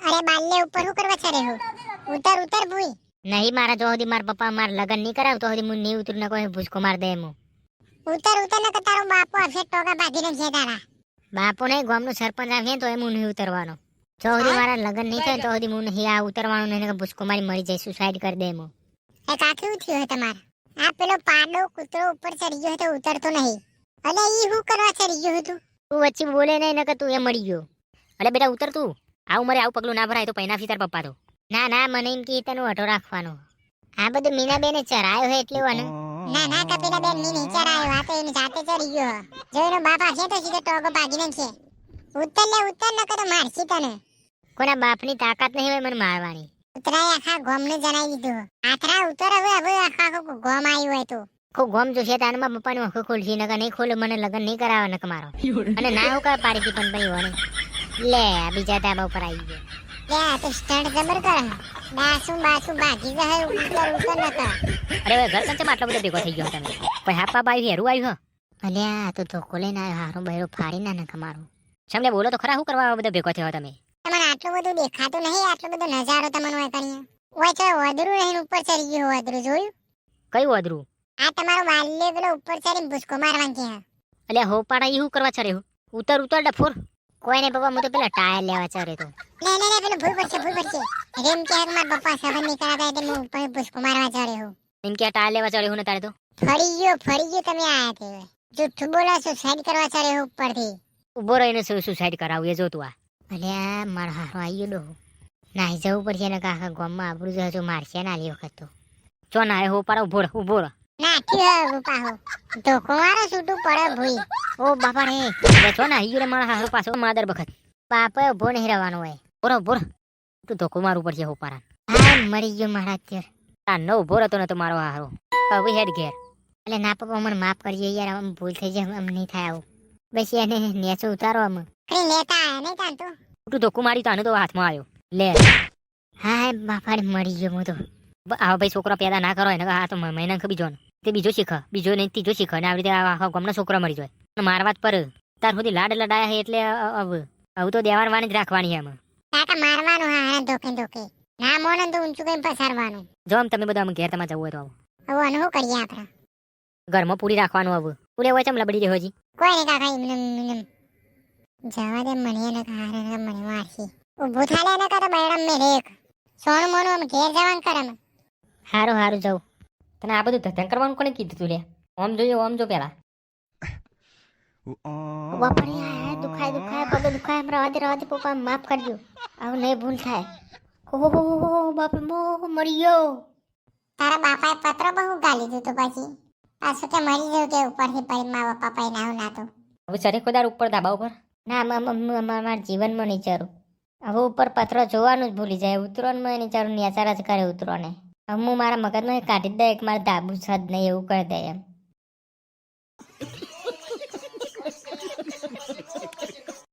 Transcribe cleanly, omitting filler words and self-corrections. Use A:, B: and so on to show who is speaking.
A: અરે બાલ્લે ઉપર હું કરવા ચડે હું? ઉતર ઉતર ભૂઈ.
B: નહીં મારા જો સુધી મારા પપ્પા મારા લગન નહીં કરાવ તો સુધી હું નહીં ઉતરું ને કોઈ ભૂસકો માર દે એમ.
A: ઉતર ઉતર ને કે તારો બાપો આવશે ટોકા બાંધીને છે તારા.
B: બાપુ નહીં ગામનો સરપંચ આવે તો એમ હું નહીં ઉતરવાનો. જો સુધી મારા લગન નહીં થાય તો સુધી હું નહીં આ ઉતરવાનું નહીં કે ભૂસકો મારી મરી જાય સુસાઇડ કરી દે એમ.
A: એ કાકી થયું હે તમારે? આ પેલો પાડો કૂતરો ઉપર ચડી ગયો તો ઉતરતો નહીં. અલે ઈ હું કરવા ચડી ગયો તું?
B: તું વચ્ચે બોલે નહીં ને કે તું એ મરી ગયો. અરે બેટા ઉતર તું. આવું મારે આવું પગલું ના ભરાય તો પૈના ફીતાર પપ્પા તો. ના ના મને એમ કે તને અટો રાખવાનો. આ બધું મીનાબેને ચરાયો હે એટલે વાને.
A: ના ના કપિલા બેન ની નીચે આવ્યો આ તો એની જાતે ચડી ગયો. જો એનો બાપ આવશે તો સીધો ટોકો ભાગીને છે. ઉતર ને તો મારશી તને.
B: કોના બાપની તાકાત નહીં હોય મને મારવાની.
A: ઉતરાય આખા ગોમને જણાવી દીધું. આથરા ઉતર હવે આખા ગોમ આવ્યું હોય તો.
B: ખૂબ ગોમ જોશે તાનમાં પપ્પાનું આંખો ખોલશી નકર નહીં ખોલે મને લગન નહીં કરાવે નક મારો. અને ના હું કા પાડી દી પણ ભાઈ હોને. લે આ બીજા ધાબા ઉપર આવી ગયો.
A: લે આ તો સ્ટન્ટ જબર કરે. બાસુ ભાગી જાય ઉતર ન કર.
B: અરે હવે ઘર કંચે આટલો બધો ભેગો થઈ ગયો તમે. કોઈ હાપા બાઈ હેરું આવ્યું હ. અલ્યા આ તો ધોકો લઈને આવ્યો હારો બૈરો ફાડી ના નક મારો. સમલે બોલો તો ખરા હું કરવા બધો ભેગો થયો તમે.
A: તમને આટલું બધું દેખાતું નહીં આટલો બધો નજારો તમને હોય કરીએ. ઓય તો વધરું રહીને ઉપર ચડી ગયો વધરું જોયું?
B: કયું વધરું?
A: આ તમારો બાલ્ય પેલો ઉપર ચડીને ભૂસકો મારવાનું છે.
B: અલ્યા હો પાડા ઈ હું કરવા ચરે હું? ઉતર ડફોર. કોઈને પપ્પા હું તો પેલા ટાયર લેવા ચરે તો.
A: લે પેલો ભૂલ પડશે. રેમ કે મારા પપ્પા સબન ની કરાતા એટલે હું ઉપર ભૂસકો મારવા ચડ્યો હું.
B: એમ કે ટાયર લેવા ચડ્યો હું ને તારે તો.
A: ફરી ગયો તમે આયા તે. જુઠ્ઠું બોલો સુસાઇડ કરવા ચડ્યો ઉપરથી.
B: ઉભો રહીને સુસાઇડ કરાવું એ જો તું આ. અલ્યા મારો હારો આવી ગયો ડો. નાહી જવું પડશે ને આખા ગામમાં આબરૂ જજો મારશે ના લી વખત તો. ચો ના હો પાડો ઉભો રહો.
A: નાખ્યું પાહો ધોકો મારો છૂટું પડે ભૂઈ.
B: ઓ બાપા રે ચો ના હીરે મારા હારો પાછો માદર બખત. બાપા ઉભો નહીં રહેવાનો હોય. બોરો તું ધોકો મારવું પડશે હો પારા. હા મરી ગયો મારા અત્યારે. આ નો ઉભો રહેતો ને તો મારો હારો હવે હેડ ઘેર. એટલે ના પપ્પા મને માફ કરજો યાર આમ ભૂલ થઈ જાય આમ નહીં થાય આવું. બસ એને નેચો ઉતારો આમ.
A: કઈ લેતા આયા નહીં તાન
B: તું ધોકો મારી તાને તો હાથમાં આવ્યો લે. હા બાપા મરી ગયો હું તો. આવો ભાઈ છોકરો પેદા ના કરો એને આ તો મહિના બીજો ને તે બીજો શીખ બીજો નહીં ત્રીજો શીખ ને આવી રીતે આખા ગામનો છોકરો મરી જાય મારવા જ પર તાર સુધી લાડ લડાયા છે એટલે હવે તો દેવારવાની જ રાખવાની એમ.
A: કાકા મારવાનું હા ધોકે ના મોનન તો ઊંચું કઈ પસારવાનું.
B: જો આમ તમે બધા ઘેર તમારે જવું હોય તો આવો.
A: હવે આનું શું કરીએ આપણે?
B: ઘરમાં પૂરી રાખવાનું હવે પૂરે હોય ચમ લબડી રહ્યો હજી.
A: કોઈ નહીં કાકા એમને જવા દે મને એને હારે મને મારશી. ઊભું થાલે એને કાતો બૈરમ મે રેક સોનું મોનું આમ ઘેર જવાનું કરે ને.
B: હારું જાઉં. તને આ બધું ધધન કરવાનું કોને કીધું તું લે? ઓમ જો પેલા. બાપરે દુખાય પગ દુખાય રવા દે પપ્પા માફ કરજો. આવું નહીં ભૂલ થાય. ઓહો બાપરે મરી ગયો.
A: તારા બાપાએ પત્ર બહુ ગાલી દીધું પછી પાછું કે મરી જવું કે ઉપરથી પડી મા પપ્પા નાવું ના તો.
B: હવે ચરે ખોદાર ઉપર ધાબા ઉપર. ના મારા જીવનમાં નહીં ચારું. હવે ઉપર પત્ર જોવાનું જ ભૂલી જાય ઉતરવાનું નહીં ચારું નેચાર જ કરે ઉતરો ને. હવે હું મારા મગજમાં કાઢી દે એક મારા ધાબુ છદ નહીં એવું કરી દે એમ.